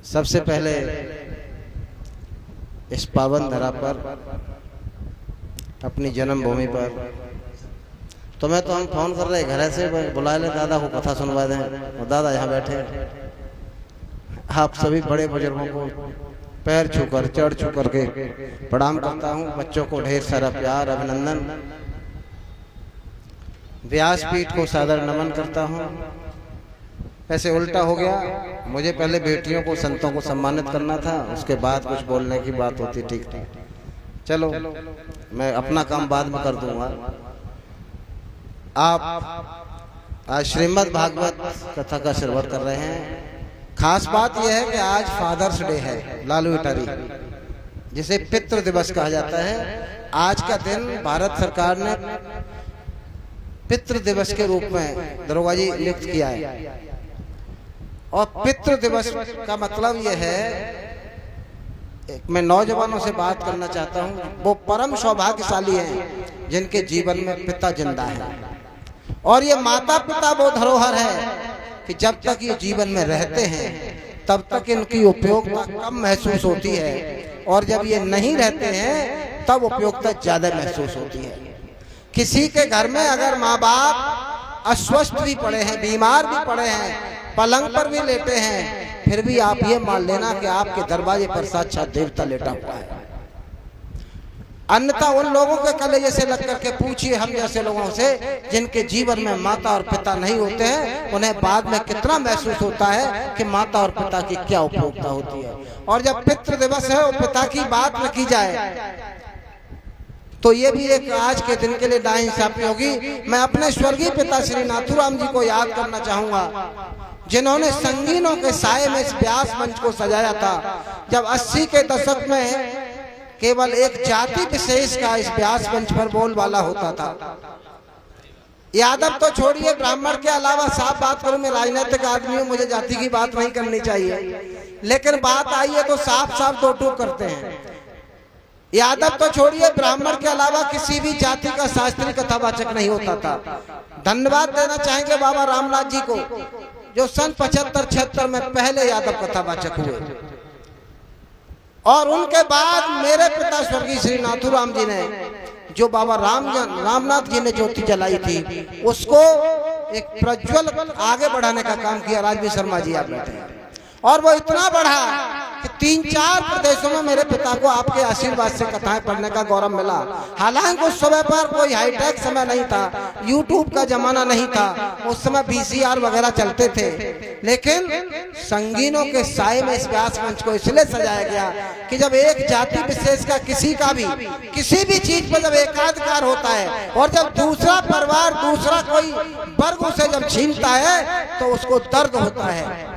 सबसे पहले इस पावन धरा पर, अपनी जन्मभूमि पर तुम्हें तो हम फोन कर रहे घर से, बुला ले दादा को कथा सुनवा दें, और दादा यहाँ बैठे। आप सभी बड़े बुजुर्गों को पैर छूकर चढ़ छूकर के प्रणाम करता हूँ। बच्चों को ढेर सारा प्यार अभिनंदन, व्यासपीठ को सादर नमन करता हूँ। ऐसे उल्टा हो गया, मुझे पहले बेटियों को संतों को सम्मानित करना था, उसके बाद कुछ बोलने की बात होती। ठीक ठीक, चलो मैं अपना काम बाद में कर दूंगा। आप आज श्रीमद् भागवत कथा का श्रवण कर रहे हैं। खास बात यह है कि आज फादर्स डे है, लालू इटारी, जिसे पितृ दिवस कहा जाता है। आज का दिन भारत सरकार ने पितृ दिवस के रूप में दरोगा जी नियुक्त किया है। और पितृ दिवस का मतलब यह है, मैं नौजवानों से बात करना चाहता हूं, वो परम सौभाग्यशाली हैं जिनके जीवन में पिता जिंदा है। और ये माता पिता वो धरोहर है कि जब तक ये जीवन में रहते हैं तब तक इनकी उपयोगिता कम महसूस होती है, और जब ये नहीं रहते हैं तब उपयोगिता ज्यादा महसूस होती है। किसी के घर में अगर माँ बाप अस्वस्थ भी पड़े हैं, बीमार भी पड़े हैं, पलंग पर भी लेटे हैं, फिर भी आप ये मान लेना कि आपके दरवाजे पर साक्षात देवता लेटा हुआ है। अन्यथा उन लोगों के कलेजे से लग करके पूछिए हम जैसे लोगों से जिनके जीवन में माता और पिता नहीं होते हैं, उन्हें बाद में कितना महसूस होता है कि माता और पिता की क्या उपयोगिता होती है। और जब पितृ दिवस है और पिता की बात न की जाए तो ये भी एक आज के दिन के लिए नाइंसाफी होगी। मैं अपने स्वर्गीय पिता श्री नाथूराम जी को याद करना चाहूंगा, जिन्होंने संगीनों के साये में इस व्यास मंच को सजाया था। जब 80 के दशक में केवल एक जाति विशेष का इस व्यास मंच पर बोलबाला होता था। यादव तो छोड़िए, ब्राह्मण के अलावा साफ बात करूं, मैं राजनीतिक आदमी हूं, मुझे जाति की बात नहीं करनी चाहिए, लेकिन बात आई है तो साफ साफ दो टूक करते हैं। यादव तो छोड़िए, ब्राह्मण के अलावा किसी भी जाति का शास्त्रीय कथावाचक नहीं होता था। धन्यवाद देना चाहेंगे बाबा रामनाथ जी को, जो सन 75-76 में पहले यादव कथावाचक हुए। और उनके बाद मेरे पिता स्वर्गीय श्री नाथूराम जी ने, जो बाबा रामनाथ जी ने ज्योति जलाई थी, उसको एक प्रज्वल आगे बढ़ाने का काम किया। राजवीर शर्मा जी आप बैठे हैं, और वो इतना बढ़ा कि 3-4 प्रदेशों में मेरे पिता को आपके आशीर्वाद से कथाएं पढ़ने का गौरव मिला। हालांकि उस समय पर कोई हाईटेक समय नहीं था, यूट्यूब का जमाना नहीं था, उस समय VCR वगैरह चलते थे, लेकिन संगीनों के साये में इस व्यास मंच को इसलिए सजाया गया कि जब एक जाति विशेष का किसी भी चीज पर जब एकाधिकार होता है, और जब दूसरा परिवार दूसरा कोई वर्ग उसे जब छीनता है तो उसको दर्द होता है।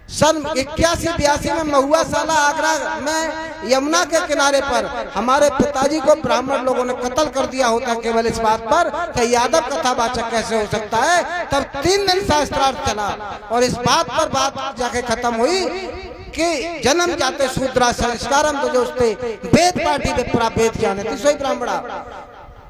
सन 81-82 में महुआ साला आगरा में यमुना के किनारे पर हमारे पिताजी को ब्राह्मण लोगों ने कत्ल कर दिया होता केवल इस बात पर कि यादव कथावाचक कैसे हो सकता है। तब 3 दिन शास्त्रार्थ चला और इस बात पर बात जाके खत्म हुई कि जन्म जाते शूद्रा संस्कारम तो जो उसते वेद पाठी विप्रा वेद जाने थी सोई ब्राह्मणा।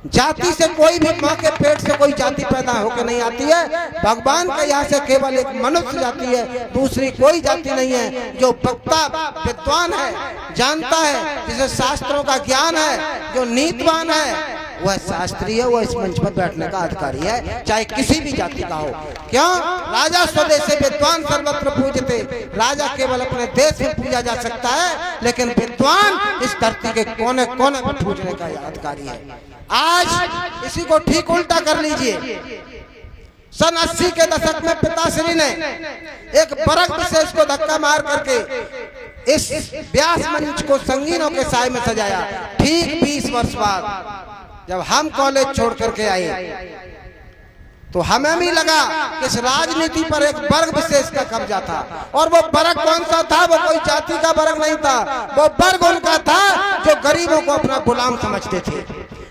जाति से कोई भी माँ के पेट से कोई जाति पैदा होकर नहीं आती है। भगवान के यहाँ से केवल एक मनुष्य जाति है, दूसरी कोई जाति नहीं है। जो वक्ता विद्वान है, जानता है, जिसे शास्त्रों का ज्ञान है, जो नीतिवान है, वह शास्त्री है, वह इस मंच पर बैठने का अधिकारी है, चाहे किसी भी जाति का हो। क्यों? राजा स्वदेश विद्वान सर्वत्र पूजते। राजा केवल अपने देश में पूजा जा सकता है, लेकिन विद्वान इस धरती के कोने कोने पर पूजने का अधिकारी है। आज इसी को ठीक उल्टा कर लीजिए। सन 80 के दशक में पिताश्री ने एक वर्ग विशेष को धक्का मार करके इस व्यास मंच को संगीनों के साये में सजाया। ठीक 20 वर्ष बाद जब हम कॉलेज छोड़ करके आए तो हमें भी लगा कि इस राजनीति पर एक वर्ग विशेष का कब्जा था। और वो वर्ग कौन सा था? वो कोई जाति का वर्ग नहीं था, वो वर्ग उनका था जो गरीबों को अपना गुलाम समझते थे।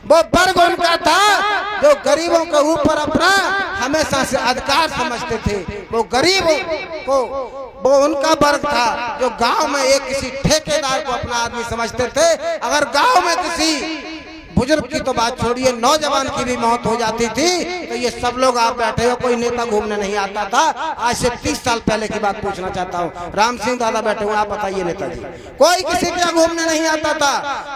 वो वर्ग उनका था जो गरीबों के ऊपर अपना हमेशा से अधिकार समझते थे। वो गरीबों को वो उनका वर्ग था जो गांव में एक किसी ठेकेदार को अपना आदमी समझते थे। अगर गांव में किसी बुजुर्ग की तो बात छोड़िए, नौजवान की भी मौत हो जाती थी तो ये सब लोग आप बैठे हो, कोई नेता घूमने नहीं आता था। आज से 30 साल पहले की बात पूछना चाहता हूँ, राम सिंह दादा बैठे हुए, आप बताइए नेताजी, कोई किसी के यहाँ घूमने नहीं आता था।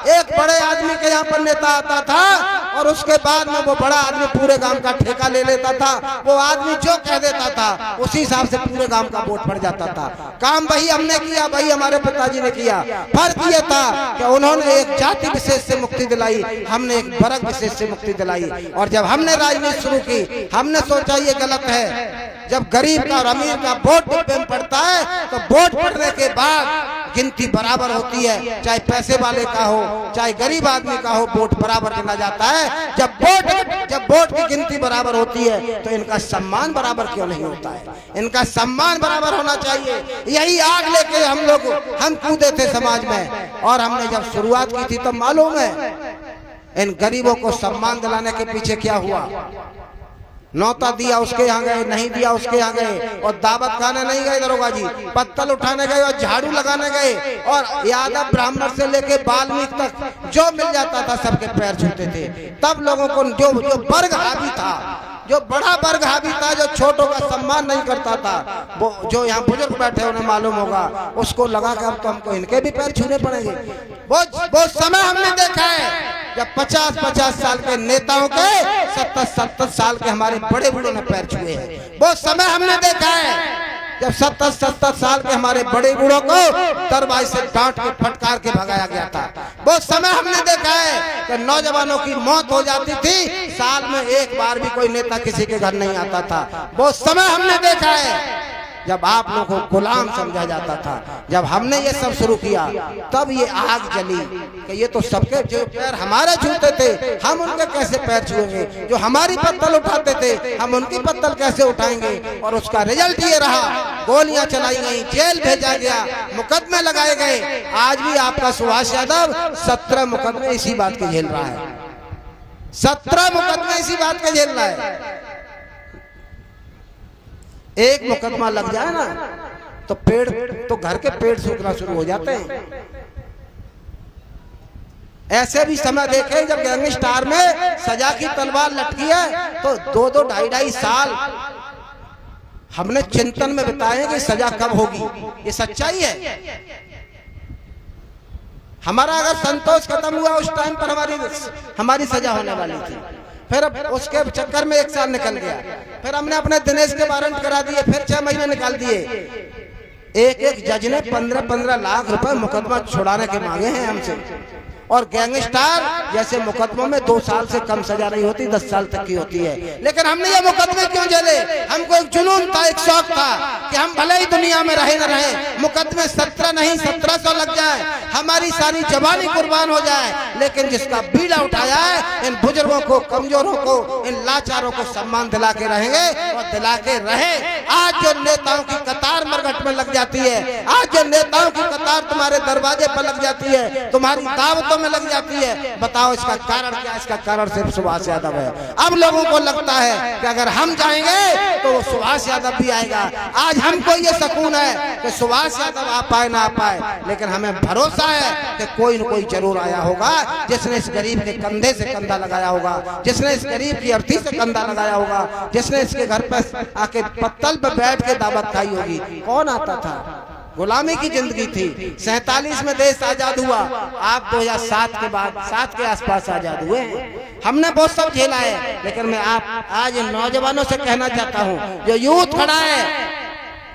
एक बड़े आदमी के यहाँ पर नेता आता था और उसके बाद में वो बड़ा आदमी पूरे गांव का ठेका ले लेता था। वो आदमी जो कह देता था उसी हिसाब से पूरे गांव का वोट पड़ जाता था। काम वही हमने किया, वही हमारे पिताजी ने किया। फर्क ये था कि उन्होंने एक जाति विशेष से मुक्ति दिलाई, हमने एक वर्ग विशेष से मुक्ति दिलाई। और जब हमने राजनीति शुरू की, हमने सोचा ये गलत है। जब गरीब का और अमीर का वोट डिब्बे में पड़ता है तो वोट पड़ने के बाद गिनती बराबर होती है, चाहे पैसे वाले का हो चाहे गरीब आदमी का हो, वोट बराबर गिना जाता है। जब वोट की गिनती बराबर होती है तो इनका सम्मान बराबर क्यों नहीं होता है? इनका सम्मान बराबर होना चाहिए। यही आग लेके हम कूदे थे समाज में। और हमने जब शुरुआत की थी तो मालूम है इन गरीबों को सम्मान दिलाने के पीछे क्या हुआ। नौता दिया उसके यहाँ गए, नहीं दिया उसके यहाँ गए, और दावत खाने नहीं गए दरोगा जी, पत्तल उठाने गए और झाड़ू लगाने गए। और यादव ब्राह्मण से लेके बाल्मीकि तक जो मिल जाता था सबके पैर छूते थे। तब लोगों को जो वर्ग हावी था, जो बड़ा वर्ग हावी था, जो छोटों का सम्मान नहीं करता था, वो जो यहाँ बुजुर्ग बैठे उन्हें मालूम होगा, उसको लगा कि अब तो हमको इनके भी पैर छूने पड़ेंगे। वो समय हमने देखा है जब 50-50 साल के नेताओं के 70-70 साल के हमारे बड़े बूढ़ों ने पैर छुए हैं। वो समय हमने देखा है जब 70-70 साल के हमारे बड़े बूढ़ों को दरबार से डांट के फटकार के भगाया गया था। वो समय हमने देखा है कि नौजवानों की मौत हो जाती थी, साल में एक बार भी कोई नेता किसी के घर नहीं आता था। वो समय हमने देखा है जब आप लोगों को गुलाम समझा जाता था। जब हमने ये सब शुरू किया तब ये आग जली कि ये तो सबके जो पैर हमारे छूते थे हम उनके कैसे पैर छुएंगे, जो हमारी पत्तल उठाते थे हम उनकी पत्तल कैसे उठाएंगे। और उसका रिजल्ट ये रहा, गोलियां चलाई गई, जेल भेजा गया, मुकदमे लगाए गए। आज भी आपका सुभाष यादव 17 मुकदमे इसी बात के झेल रहा है, 17 मुकदमे इसी बात के झेल रहा है। एक मुकदमा लग जाए ना तो घर के पेड़ सूखना शुरू हो जाते हैं। ऐसे भी समय देखे जब गैंगस्टर में सजा की तलवार लटकी है तो 2-2, 2.5 साल हमने चिंतन में बिताए कि सजा कब होगी। ये सच्चाई है। हमारा अगर संतोष खत्म हुआ उस टाइम पर हमारी सजा होने वाली थी। फिर उसके चक्कर में 1 साल निकल गया। फिर हमने अपने दिनेश के वारंट करा दिए, फिर 6 महीने निकाल दिए। एक जज ने 15-15 लाख रुपए मुकदमा छुड़ाने के मांगे हैं हमसे। और गैंगस्टर जैसे मुकदमों में 2 साल से कम सजा नहीं होती, 10 साल तक की होती है। लेकिन हमने ये मुकदमे क्यों झेले? हमको एक जुनून था, एक शौक था कि हम भले ही दुनिया में रहे न रहे, मुकदमे 17 नहीं 1700 लग जाए, हमारी सारी जवानी कुर्बान हो जाए, लेकिन जिसका बीड़ा उठाया है इन बुजुर्गों को, कमजोरों को, इन लाचारों को सम्मान दिला के रहेंगे और दिला के रहे। आज जो नेताओं की कतार मरघट में लग जाती है, आज जो नेताओं की कतार तुम्हारे दरवाजे पर लग जाती है, तुम्हारी दावतों में लग जाती है, बताओ इसका कारण क्या? इसका कारण सिर्फ सुभाष यादव है। अब लोगों को लगता है कि अगर हम जाएंगे तो वो सुभाष यादव भी आएगा। आज हमको ये सुकून है कि सुभाष यादव आ पाए ना आ पाए, लेकिन हमें भरोसा है कि कोई न कोई जरूर आया होगा जिसने इस गरीब के कंधे से कंधा लगाया होगा, जिसने इस गरीब की अर्थी से कंधा लगाया होगा, जिसने इसके घर पर आके पत्तल पर बैठ के दावत खाई होगी। कौन आता था? गुलामी की जिंदगी थी। 47 में देश आजाद हुआ, आप 2007 के बाद 7 के आसपास आजाद हुए। हमने बहुत सब झेला है, लेकिन मैं आप आज नौजवानों से कहना चाहता हूँ, जो यूथ खड़ा है,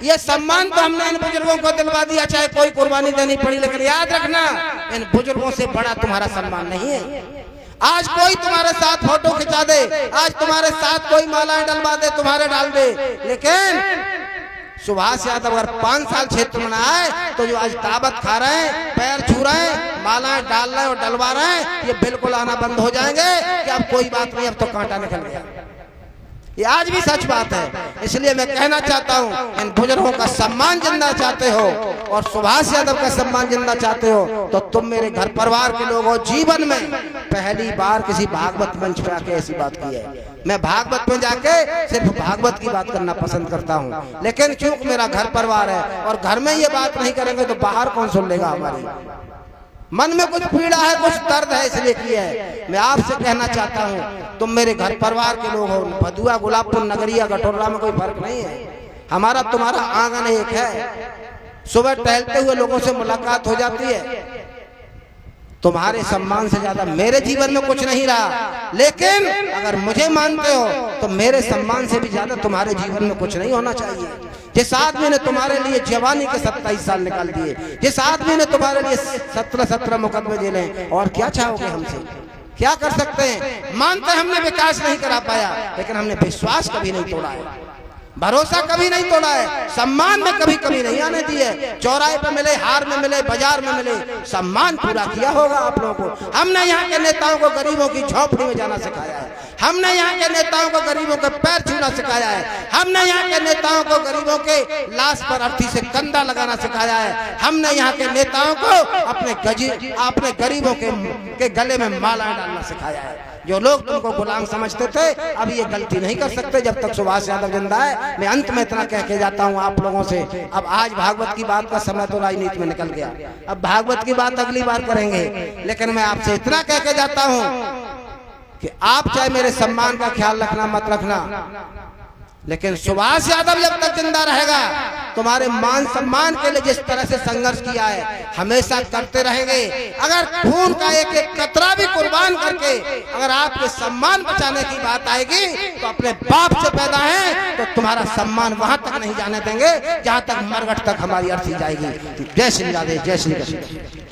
ये सम्मान तो हमने इन बुजुर्गों को दिलवा दिया, चाहे कोई कुर्बानी देनी पड़ी, लेकिन याद रखना इन बुजुर्गों से बड़ा तुम्हारा सम्मान नहीं है। आज कोई तुम्हारे साथ फोटो खिंचा दे, आज तुम्हारे साथ कोई मालाएं डलवा दे, तुम्हारे डाल दे, लेकिन सुभाष यादव अगर 5 साल क्षेत्र में आए तो जो आज दावत खा रहे हैं, पैर छू रहे हैं, मालाएं डाल रहे हैं और डलवा रहे हैं, ये बिल्कुल आना बंद हो जाएंगे कि अब कोई बात नहीं, अब तो कांटा निकल गया। ये आज भी सच बात है। इसलिए मैं कहना चाहता हूँ, इन बुजुर्गों का सम्मान जिंदा चाहते हो और सुभाष यादव का सम्मान जिंदा चाहते हो तो तुम मेरे घर परिवार के लोग हो। जीवन में पहली बार किसी भागवत मंच पे आके ऐसी बात की है। मैं भागवत में जाके सिर्फ भागवत की बात करना पसंद करता हूँ, लेकिन क्योंकि मेरा घर परिवार है और घर में ये बात नहीं करेंगे तो बाहर कौन सुन लेगा हमारी? मन में कुछ पीड़ा है, कुछ दर्द है, इसलिए किया है। मैं आपसे कहना चाहता हूँ, तुम मेरे घर परिवार के लोग हो, भदुआ, गुलाबपुर, नगरिया, गठोरा में कोई फर्क नहीं है। हमारा तुम्हारा आंगन एक है। सुबह टहलते हुए लोगों से मुलाकात हो जाती है। तुम्हारे सम्मान से ज्यादा मेरे जीवन में कुछ नहीं रहा, लेकिन अगर मुझे मानते हो तो मेरे सम्मान से भी ज्यादा तुम्हारे जीवन में कुछ नहीं होना चाहिए। जिस आदमी ने तुम्हारे लिए जवानी के 27 साल निकाल दिए, जिस आदमी ने तुम्हारे लिए 17 मुकदमे झेले, और क्या चाहोगे हमसे? क्या कर सकते हैं? मानते हमने विकास नहीं करा पाया, लेकिन हमने विश्वास कभी नहीं तोड़ा है, भरोसा कभी नहीं तोड़ा है, सम्मान में कभी कमी नहीं आने दी है। चौराहे पे मिले, हार में मिले, बाजार में मिले, सम्मान पूरा किया होगा आप लोगों को। हमने यहाँ के नेताओं को गरीबों की झोपड़ी में जाना सिखाया है। हमने यहाँ के नेताओं को गरीबों के पैर छूना सिखाया है। हमने यहाँ के नेताओं को गरीबों के लाश पर अर्थी से कंधा लगाना सिखाया है। हमने यहाँ के नेताओं को अपने गरीबों के गले में माला डालना सिखाया है। जो लोग तुमको गुलाम समझते थे, अब ये गलती नहीं कर सकते जब तक सुभाष यादव जिंदा है। मैं अंत में इतना कह के जाता हूँ आप लोगों से, अब आज भागवत की बात का समय तो राजनीति में निकल गया, अब भागवत की बात अगली बार करेंगे। लेकिन मैं आपसे इतना कह के जाता हूँ कि आप चाहे मेरे सम्मान का ख्याल रखना मत रखना, लेकिन सुभाष यादव जब तक जिंदा रहेगा, तुम्हारे मान सम्मान के लिए जिस तरह से संघर्ष किया है हमेशा करते रहेंगे। अगर खून का एक एक कतरा भी कुर्बान करके अगर आपके सम्मान बचाने की बात आएगी तो अपने बाप से पैदा है तो तुम्हारा सम्मान वहां तक नहीं जाने देंगे जहां तक मरघट तक हमारी अर्थी जाएगी। जय श्री राधे, जय श्री कृष्ण।